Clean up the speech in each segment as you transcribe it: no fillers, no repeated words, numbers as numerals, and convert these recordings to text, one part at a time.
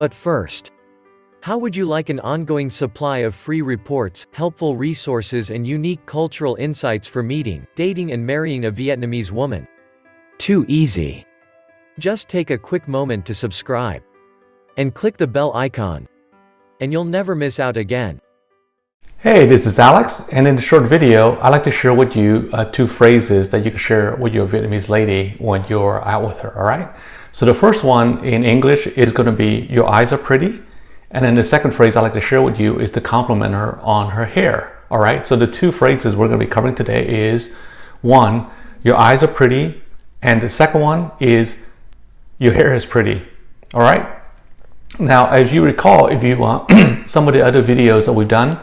But first, how would you like an ongoing supply of free reports, helpful resources and unique cultural insights for meeting, dating and marrying a Vietnamese woman? Too easy. Just take a quick moment to subscribe. And click the bell icon. And you'll never miss out again. Hey, this is Alex, and in this short video, I'd like to share with you two phrases that you can share with your Vietnamese lady when you're out with her, all right? So the first one in English is going to be, your eyes are pretty. And then the second phrase I'd like to share with you is to compliment her on her hair, all right? So the two phrases we're going to be covering today is, one, your eyes are pretty, and the second one is, your hair is pretty, all right? Now, as you recall, if you some of the other videos that we've done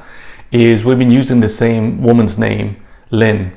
is we've been using the same woman's name, Linh.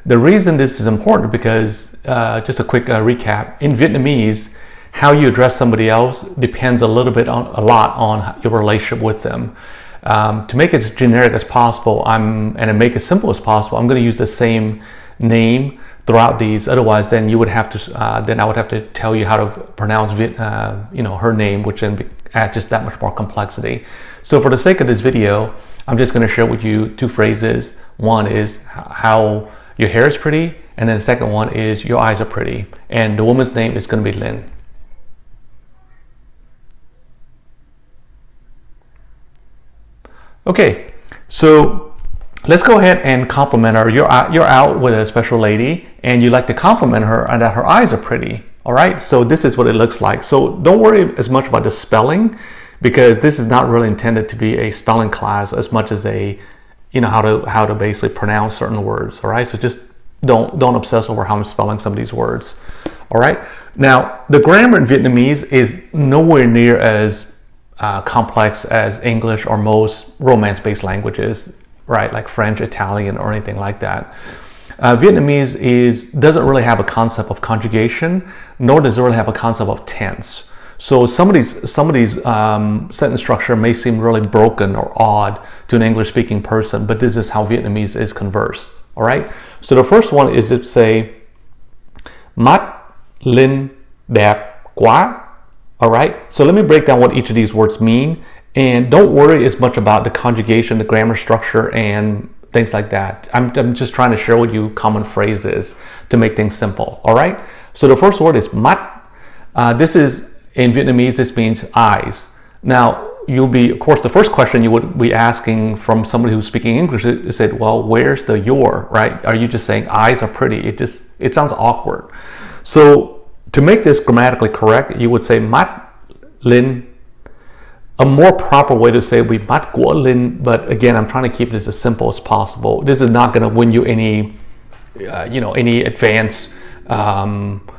The reason this is important because, just a quick recap, in Vietnamese, how you address somebody else depends a lot on your relationship with them. To make it as generic as possible, and to make it as simple as possible, I'm going to use the same name throughout these. Otherwise, then you would have to, then I would have to tell you how to pronounce her name, which then adds just that much more complexity. So for the sake of this video, I'm just going to share with you two phrases. One is how your hair is pretty, and then the second one is your eyes are pretty. And the woman's name is going to be Linh. Okay, so let's go ahead and compliment her. You're out with a special lady and you like to compliment her and that her eyes are pretty. All right, so this is what it looks like. So don't worry as much about the spelling, because this is not really intended to be a spelling class as much as a, how to basically pronounce certain words. All right, so just don't obsess over how I'm spelling some of these words. All right, now the grammar in Vietnamese is nowhere near as complex as English or most Romance-based languages, right? Like French, Italian, or anything like that. Vietnamese doesn't really have a concept of conjugation, nor does it really have a concept of tense. So some of these sentence structure may seem really broken or odd to an English-speaking person, but this is how Vietnamese is conversed. All right. So the first one is to say, mắt Linh đẹp quá. All right, so let me break down what each of these words mean, and don't worry as much about the conjugation, the grammar structure, and things like that. I'm just trying to share with you common phrases to make things simple. All right, so the first word is mắt. This is, in Vietnamese, this means eyes. Now, of course, the first question you would be asking from somebody who's speaking English is said, well, where's the your, right? Are you just saying eyes are pretty? It sounds awkward. So to make this grammatically correct, you would say mắt Linh. A more proper way to say would be mắt của Linh, but again, I'm trying to keep this as simple as possible. This is not going to win you any, any advanced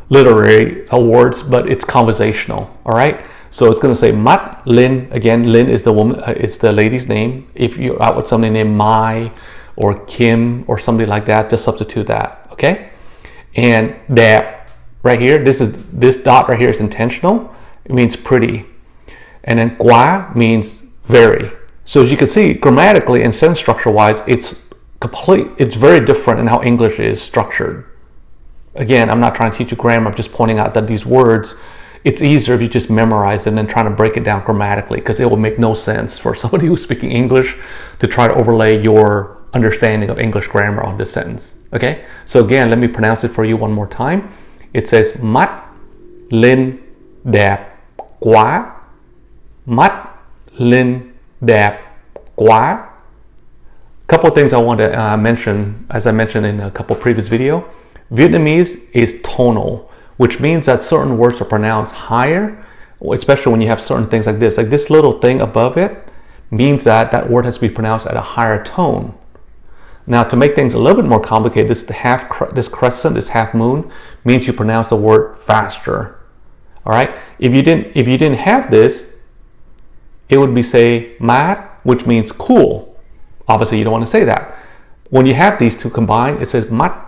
literary awards, but it's conversational. All right, so it's going to say mắt Linh. Again, Linh is the woman, it's the lady's name. If you're out with somebody named Mai or Kim or somebody like that, just substitute that. Okay, and đẹp. Right here, this dot right here is intentional. It means pretty. And then quá means very. So as you can see, grammatically and sentence structure wise, it's very different in how English is structured. Again, I'm not trying to teach you grammar, I'm just pointing out that these words, it's easier if you just memorize them than trying to break it down grammatically, because it will make no sense for somebody who's speaking English to try to overlay your understanding of English grammar on this sentence. Okay, so again, let me pronounce it for you one more time. It says mắt Linh đẹp quá. Mắt Linh đẹp quá. Couple of things I want to mention, as I mentioned in a couple previous video. Vietnamese is tonal, which means that certain words are pronounced higher, especially when you have certain things like this. Like this little thing above it means that word has to be pronounced at a higher tone. Now, to make things a little bit more complicated, this crescent, this half moon, means you pronounce the word faster. All right. If you didn't have this, it would be say mát, which means cool. Obviously, you don't want to say that. When you have these two combined, it says mắt.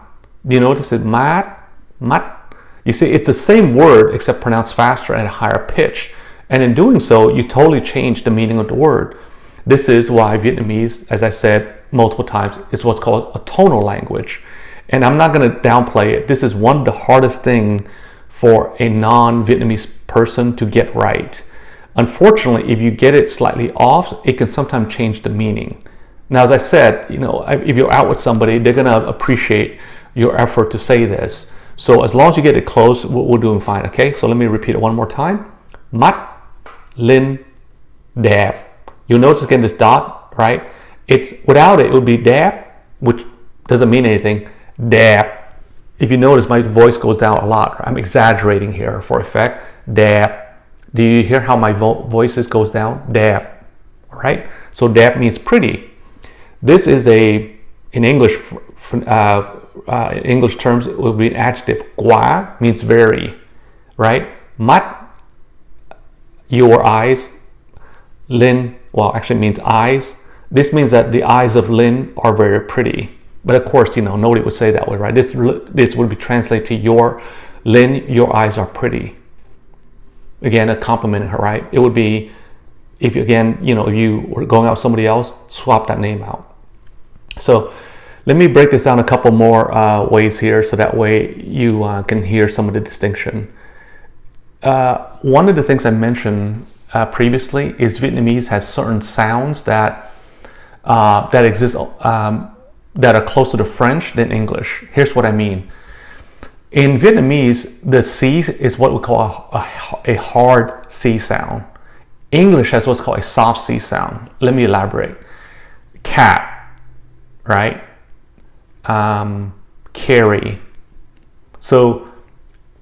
You notice it mát, mắt. You see, it's the same word except pronounced faster at a higher pitch. And in doing so, you totally change the meaning of the word. This is why Vietnamese, as I said multiple times, is what's called a tonal language. And I'm not going to downplay it. This is one of the hardest things for a non-Vietnamese person to get right. Unfortunately, if you get it slightly off, it can sometimes change the meaning. Now, as I said, if you're out with somebody, they're going to appreciate your effort to say this. So as long as you get it close, we're doing fine, okay? So let me repeat it one more time. Mắt, lên, đẹp. You'll notice again this dot, right? It's without it would be đẹp, which doesn't mean anything. Đẹp. If you notice, my voice goes down a lot. I'm exaggerating here for effect. Đẹp. Do you hear how my voice goes down? Đẹp. All right? So đẹp means pretty. This is in English terms, it would be an adjective. Quá means very, right? Mắt, your eyes. Linh, well, actually means eyes. This means that the eyes of Linh are very pretty. But of course, nobody would say that way, right? This would be translated to Linh, your eyes are pretty. Again, a compliment her, right? It would be, if you were going out with somebody else, swap that name out. So let me break this down a couple more ways here, so that way you can hear some of the distinction. One of the things I mentioned previously is Vietnamese has certain sounds that exist that are closer to French than English. Here's what I mean. In Vietnamese, the C is what we call a hard C sound. English has what's called a soft C sound. Let me elaborate. Cat, right? Carry. So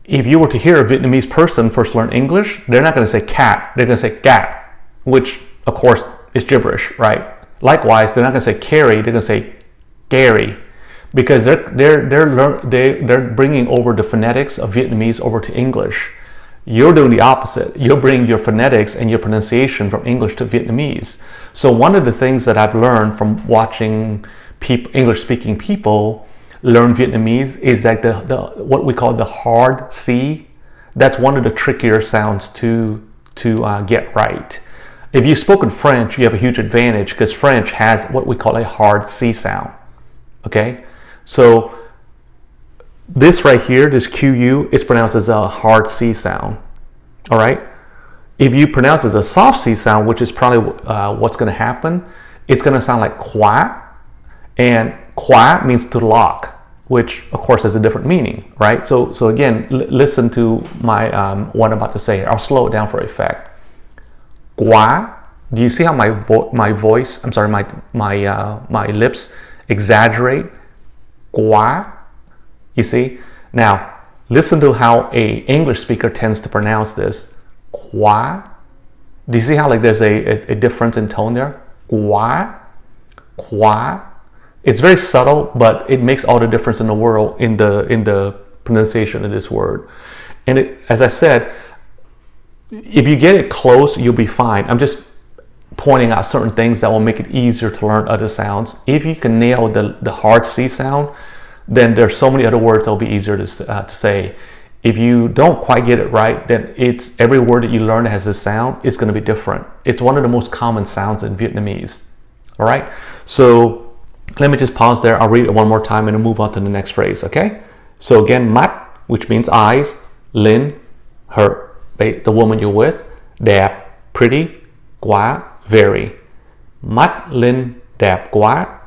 if you were to hear a Vietnamese person first learn English, they're not going to say cat, they're going to say gat, which of course is gibberish, right? Likewise, they're not going to say carry, they're going to say Gary, because they're bringing over the phonetics of Vietnamese over to English. You're doing the opposite. You're bringing your phonetics and your pronunciation from English to Vietnamese. So one of the things that I've learned from watching English-speaking people learn Vietnamese is that the what we call the hard C, that's one of the trickier sounds to get right. If you've spoken French, you have a huge advantage because French has what we call a hard C sound. Okay, so this right here, this QU, is pronounced as a hard C sound. All right. If you pronounce it as a soft C sound, which is probably what's going to happen, it's going to sound like quá, and quá means to lock, which of course has a different meaning, right? So again, listen to my what I'm about to say here. I'll slow it down for effect. Quá. Do you see how my voice? I'm sorry, my lips exaggerate. Quá. You see? Now listen to how a English speaker tends to pronounce this. Quá. Do you see how there's a difference in tone there? Quá. Quá. It's very subtle, but it makes all the difference in the world in the pronunciation of this word. And as I said, if you get it close, you'll be fine. I'm just pointing out certain things that will make it easier to learn other sounds. If you can nail the hard C sound, then there's so many other words that will be easier to say. If you don't quite get it right, then every word that you learn that has this sound is going to be different. It's one of the most common sounds in Vietnamese. All right, so let me just pause there. I'll read it one more time and then move on to the next phrase, okay? So again, mắt, which means eyes. Linh, the woman you're with. Đẹp, pretty. Quá, very. Mắt, Linh, đẹp quá.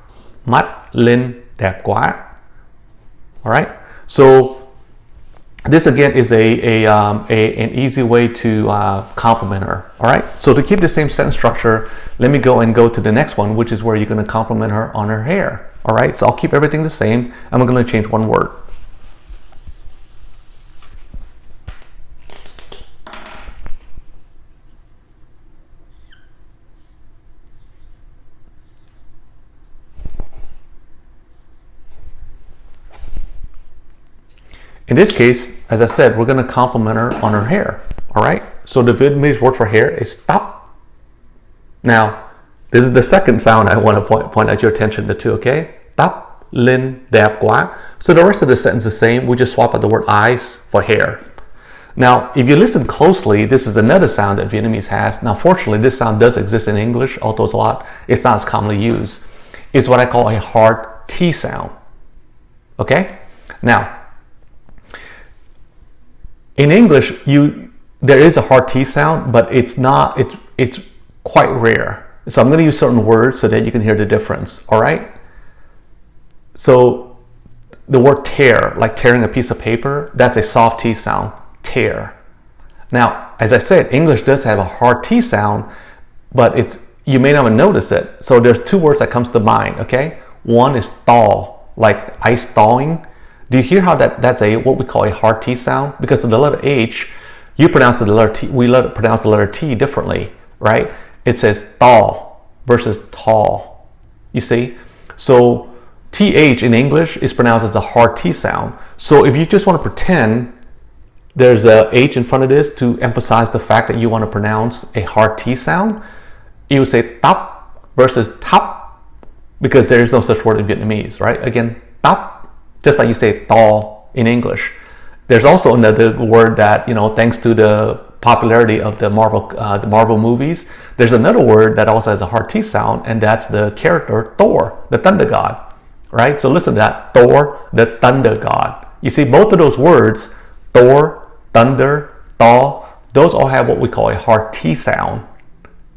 Mắt, Linh, đẹp quá. All right? So this again is an easy way to compliment her. All right. So to keep the same sentence structure, let me go to the next one, which is where you're going to compliment her on her hair. All right. So I'll keep everything the same. I'm going to change one word. In this case, as I said, we're going to compliment her on her hair. All right. So the Vietnamese word for hair is tóc. Now, this is the second sound I want to point out your attention to, okay? Tóc, Linh, đẹp quá. So the rest of the sentence is the same. We just swap out the word eyes for hair. Now, if you listen closely, this is another sound that Vietnamese has. Now, fortunately, this sound does exist in English, although it's not as commonly used. It's what I call a hard T sound. Okay? Now, in English, there is a hard T sound, but it's not, it's quite rare. So I'm going to use certain words so that you can hear the difference, all right? So the word tear, like tearing a piece of paper, that's a soft T sound, tear. Now, as I said, English does have a hard T sound, but you may not notice it. So there's two words that comes to mind, okay? One is thaw, like ice thawing. Do you hear how that's what we call a hard T sound? Because of the letter H, you pronounce the letter T, pronounce the letter T differently, right? It says thaw versus tall, you see? So TH in English is pronounced as a hard T sound. So if you just want to pretend there's a H in front of this to emphasize the fact that you want to pronounce a hard T sound, you would say tap versus tap, because there is no such word in Vietnamese, right? Again, tap, just like you say thaw in English. There's also another word that, thanks to the popularity of the Marvel movies, there's another word that also has a hard T sound, and that's the character Thor, the thunder god, right? So listen to that, Thor, the thunder god. You see, both of those words, Thor, thunder, thaw, those all have what we call a hard T sound.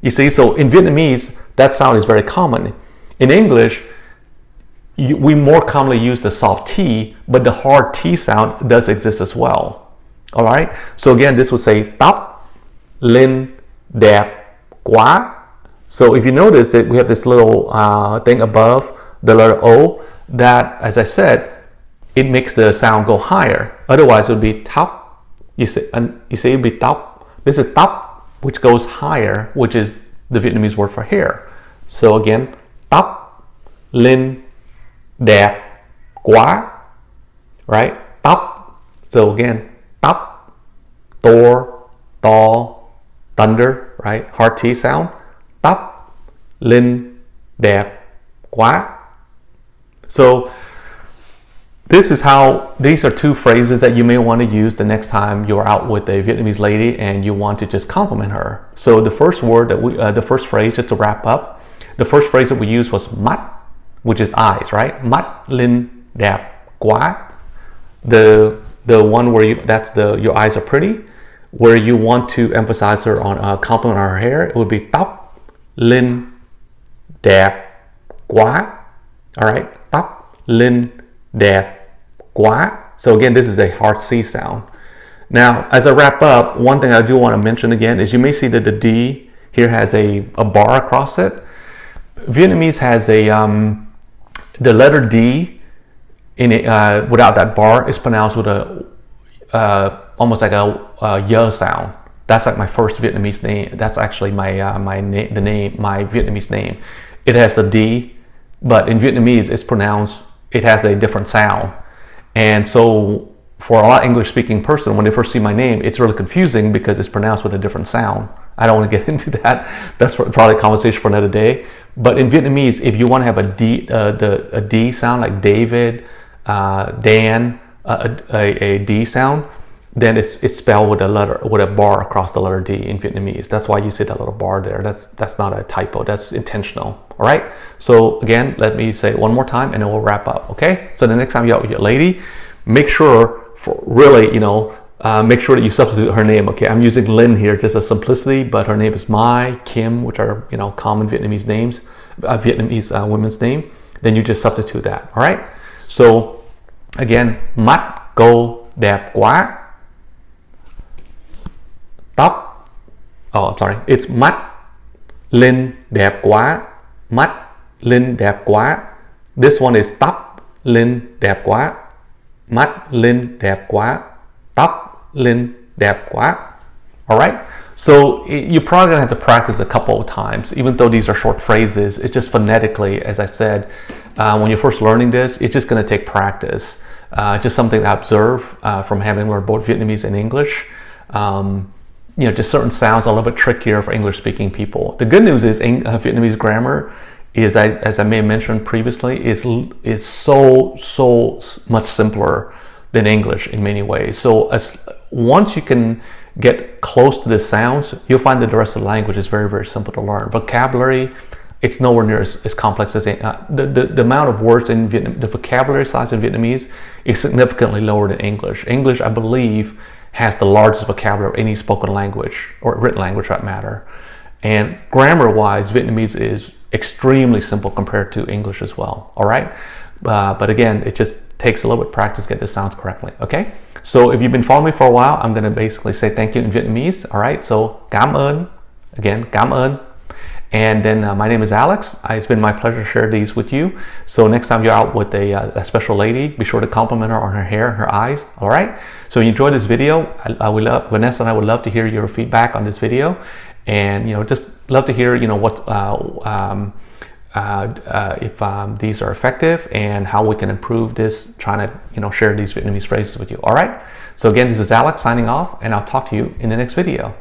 You see, so in Vietnamese, that sound is very common. In English, we more commonly use the soft T, but the hard T sound does exist as well. All right. So again, this would say tóc, lên, đẹp, quá. So if you notice that we have this little thing above the letter O, that, as I said, it makes the sound go higher. Otherwise, it would be tóc. You say it would be tóc. This is tóc, which goes higher, which is the Vietnamese word for hair. So again, tóc, lên, đẹp, quá, right? Tóc. So again, tóc, Thor, tall, thunder, right? Hard T sound. Tóc, lên, đẹp, quá. So these are two phrases that you may want to use the next time you're out with a Vietnamese lady and you want to just compliment her. So the first word that the first phrase, just to wrap up, the first phrase that we used was mắt, which is eyes, right? Mắt lên đẹp quá. The one where your eyes are pretty, where you want to emphasize her on compliment on her hair, it would be tóc lên đẹp quá. All right, tóc lên đẹp quá. So again, this is a hard C sound. Now, as I wrap up, one thing I do want to mention again is you may see that the D here has a bar across it. Vietnamese has the letter D in it, without that bar is pronounced with almost like a y sound. That's like my first Vietnamese name. That's actually my Vietnamese name. It has a D, but in Vietnamese it has a different sound. And so for a lot of English speaking person, when they first see my name, it's really confusing because it's pronounced with a different sound. I don't want to get into that. That's probably a conversation for another day. But in Vietnamese, if you want to have a D sound like David, Dan, a D sound, then it's spelled with a bar across the letter D in Vietnamese. That's why you see that little bar there. That's not a typo. That's intentional. All right. So again, let me say it one more time, and then we'll wrap up. Okay. So the next time you're out with your lady, make sure make sure that you substitute her name. Okay. I'm using Linh here just as simplicity, but her name is Mai, Kim, which are common Vietnamese names, Vietnamese women's name. Then you just substitute that. All right. So again, mắt cô đẹp quá. Tóc. Oh, I'm sorry. It's mắt lên đẹp quá. Mắt lên đẹp quá. This one is tóc lên đẹp quá. Mắt lên đẹp quá. Tóc lên đẹp quá. All right. So you're probably gonna have to practice a couple of times, even though these are short phrases. It's just phonetically, as I said, when you're first learning this, it's just gonna take practice. Just something I observe from having learned both Vietnamese and English. Just certain sounds are a little bit trickier for English-speaking people. The good news is Vietnamese grammar is, as I may have mentioned previously, is so much simpler than English in many ways. So once you can get close to the sounds, you'll find that the rest of the language is very, very simple to learn. Vocabulary, it's nowhere near as complex as the amount of words in Vietnam. The vocabulary size in Vietnamese is significantly lower than English. English, I believe, has the largest vocabulary of any spoken language or written language for that matter. And grammar-wise, Vietnamese is extremely simple compared to English as well. All right, but again, it just takes a little bit of practice to get the sounds correctly. Okay, so if you've been following me for a while, I'm going to basically say thank you in Vietnamese. All right, so cảm ơn, again, cảm ơn. And then my name is Alex. It's been my pleasure to share these with you. So next time you're out with a special lady, be sure to compliment her on her hair and her eyes. All right. So if you enjoyed this video, Vanessa and I would love to hear your feedback on this video, and just love to hear what if these are effective and how we can improve this. Trying to share these Vietnamese phrases with you. All right. So again, this is Alex signing off, and I'll talk to you in the next video.